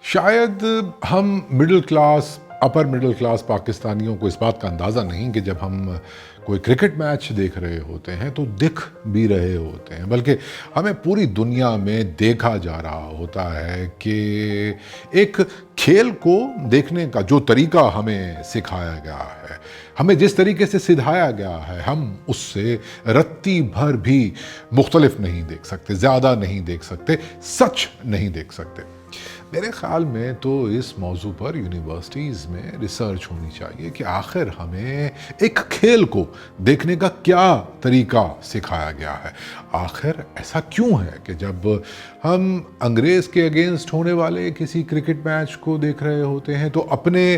شاید ہم middle class upper middle class پاکستانیوں کو اس بات کا اندازہ نہیں کہ جب ہم کوئی کرکٹ میچ دیکھ رہے ہوتے ہیں تو دکھ بھی رہے ہوتے ہیں، بلکہ ہمیں پوری دنیا میں دیکھا جا رہا ہوتا ہے کہ ایک کھیل کو دیکھنے کا جو طریقہ ہمیں سکھایا گیا ہے، ہمیں جس طریقے سے سدھایا گیا ہے، ہم اس سے رتی بھر بھی مختلف نہیں دیکھ سکتے، زیادہ نہیں دیکھ سکتے، سچ نہیں دیکھ سکتے۔ میرے خیال میں تو اس موضوع پر یونیورسٹیز میں ریسرچ ہونی چاہیے کہ آخر ہمیں ایک کھیل کو دیکھنے کا کیا طریقہ سکھایا گیا ہے۔ آخر ایسا کیوں ہے کہ جب ہم انگریز کے اگینسٹ ہونے والے کسی کرکٹ میچ کو دیکھ رہے ہوتے ہیں تو اپنے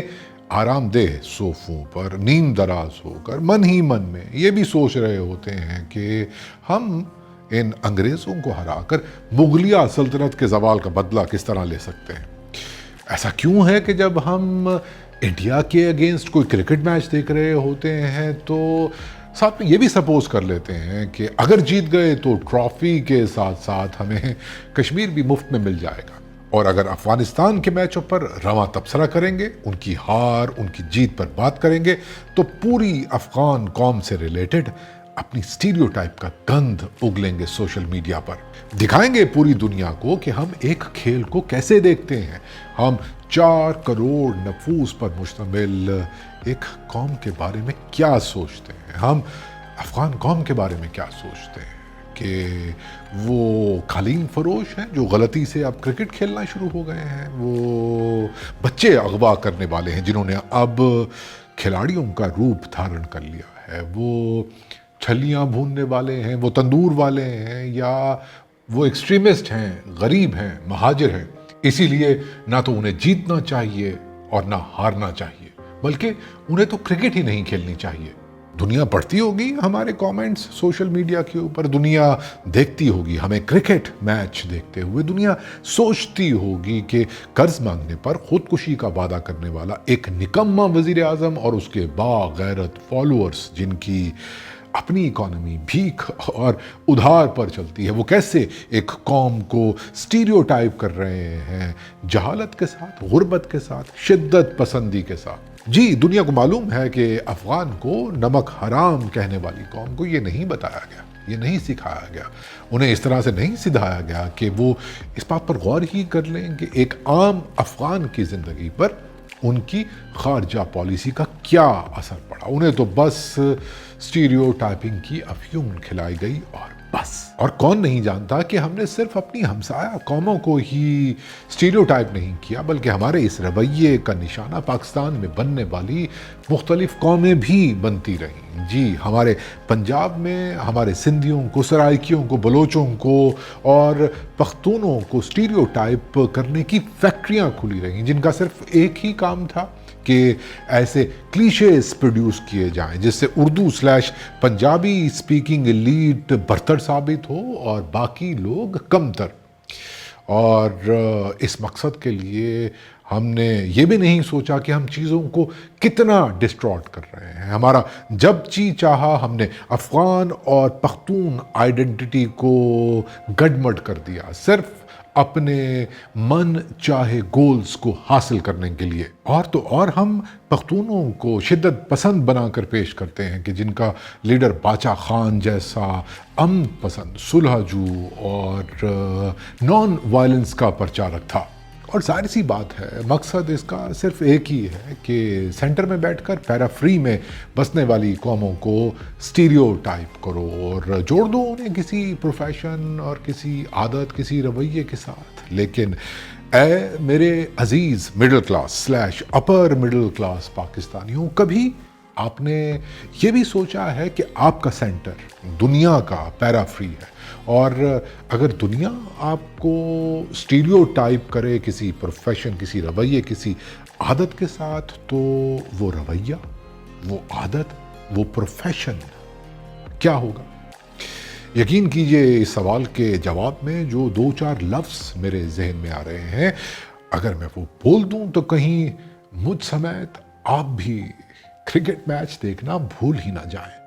آرام دہ صوفوں پر نیند دراز ہو کر من ہی من میں یہ بھی سوچ رہے ہوتے ہیں کہ ہم ان انگریزوں کو ہرا کر مغلیہ سلطنت کے زوال کا بدلہ کس طرح لے سکتے ہیں۔ ایسا کیوں ہے کہ جب ہم انڈیا کے اگینسٹ کوئی کرکٹ میچ دیکھ رہے ہوتے ہیں تو ساتھ میں یہ بھی سپوز کر لیتے ہیں کہ اگر جیت گئے تو ٹرافی کے ساتھ ساتھ ہمیں کشمیر بھی مفت میں مل جائے گا، اور اگر افغانستان کے میچوں پر رواں تبصرہ کریں گے، ان کی ہار ان کی جیت پر بات کریں گے تو پوری افغان قوم سے ریلیٹڈ اپنی سٹیریوٹائپ کا گند اگلیں گے سوشل میڈیا پر، دکھائیں گے پوری دنیا کو کہ ہم ایک کھیل کو کیسے دیکھتے ہیں۔ ہم 4 کروڑ نفوس پر مشتمل ایک قوم کے بارے میں کیا سوچتے ہیں، ہم افغان قوم کے بارے میں کیا سوچتے ہیں کہ وہ قالین فروش ہیں جو غلطی سے اب کرکٹ کھیلنا شروع ہو گئے ہیں، وہ بچے اغوا کرنے والے ہیں جنہوں نے اب کھلاڑیوں کا روپ دھارن کر لیا ہے، وہ چھلیاں بھوننے والے ہیں، وہ تندور والے ہیں، یا وہ ایکسٹریمسٹ ہیں، غریب ہیں، مہاجر ہیں۔ اسی لیے نہ تو انہیں جیتنا چاہیے اور نہ ہارنا چاہیے، بلکہ انہیں تو کرکٹ ہی نہیں کھیلنی چاہیے۔ دنیا پڑھتی ہوگی ہمارے کامنٹس سوشل میڈیا کے اوپر، دنیا دیکھتی ہوگی ہمیں کرکٹ میچ دیکھتے ہوئے، دنیا سوچتی ہوگی کہ قرض مانگنے پر خودکشی کا وعدہ کرنے والا ایک نکما وزیر اعظم اور اس کے باغیرت فالوورز جن کی اپنی اکانومی بھیک اور ادھار پر چلتی ہے، وہ کیسے ایک قوم کو سٹیریوٹائپ کر رہے ہیں، جہالت کے ساتھ، غربت کے ساتھ، شدت پسندی کے ساتھ۔ جی، دنیا کو معلوم ہے کہ افغان کو نمک حرام کہنے والی قوم کو یہ نہیں بتایا گیا، یہ نہیں سکھایا گیا، انہیں اس طرح سے نہیں سدھایا گیا کہ وہ اس بات پر غور ہی کر لیں کہ ایک عام افغان کی زندگی پر ان کی خارجہ پالیسی کا کیا اثر پڑا۔ انہیں تو بس سٹیریوٹائپنگ کی افیون کھلائی گئی اور بس۔ اور کون نہیں جانتا کہ ہم نے صرف اپنی ہمسایہ قوموں کو ہی سٹیریوٹائپ نہیں کیا، بلکہ ہمارے اس رویے کا نشانہ پاکستان میں بننے والی مختلف قومیں بھی بنتی رہیں۔ جی، ہمارے پنجاب میں ہمارے سندھیوں کو، سرائکیوں کو، بلوچوں کو اور پختونوں کو سٹیریوٹائپ کرنے کی فیکٹریاں کھلی رہیں، جن کا صرف ایک ہی کام تھا کہ ایسے کلیشیز پروڈیوس کیے جائیں جس سے اردو/پنجابی اسپیکنگ ایلیٹ برتر ثابت ہو اور باقی لوگ کمتر۔ اور اس مقصد کے لیے ہم نے یہ بھی نہیں سوچا کہ ہم چیزوں کو کتنا ڈسٹارٹ کر رہے ہیں۔ ہمارا جب جی چاہا ہم نے افغان اور پختون آئیڈینٹی کو گڈمڈ کر دیا، صرف اپنے من چاہے گولز کو حاصل کرنے کے لیے۔ اور تو اور ہم پختونوں کو شدت پسند بنا کر پیش کرتے ہیں کہ جن کا لیڈر باچا خان جیسا امن پسند، صلح جو اور نان وائلنس کا پرچارک تھا۔ اور ظاہر سی بات ہے، مقصد اس کا صرف ایک ہی ہے کہ سینٹر میں بیٹھ کر پیرا فری میں بسنے والی قوموں کو سٹیریوٹائپ کرو اور جوڑ دو انہیں کسی پروفیشن اور کسی عادت، کسی رویے کے ساتھ۔ لیکن اے میرے عزیز middle class / upper middle class پاکستانیوں، کبھی آپ نے یہ بھی سوچا ہے کہ آپ کا سینٹر دنیا کا پیرا فری ہے، اور اگر دنیا آپ کو سٹیریوٹائپ کرے کسی پروفیشن، کسی رویے، کسی عادت کے ساتھ، تو وہ رویہ، وہ عادت، وہ پروفیشن کیا ہوگا؟ یقین کیجئے اس سوال کے جواب میں جو 2-4 لفظ میرے ذہن میں آ رہے ہیں، اگر میں وہ بول دوں تو کہیں مجھ سمیت آپ بھی کرکٹ میچ دیکھنا بھول ہی نہ جائیں۔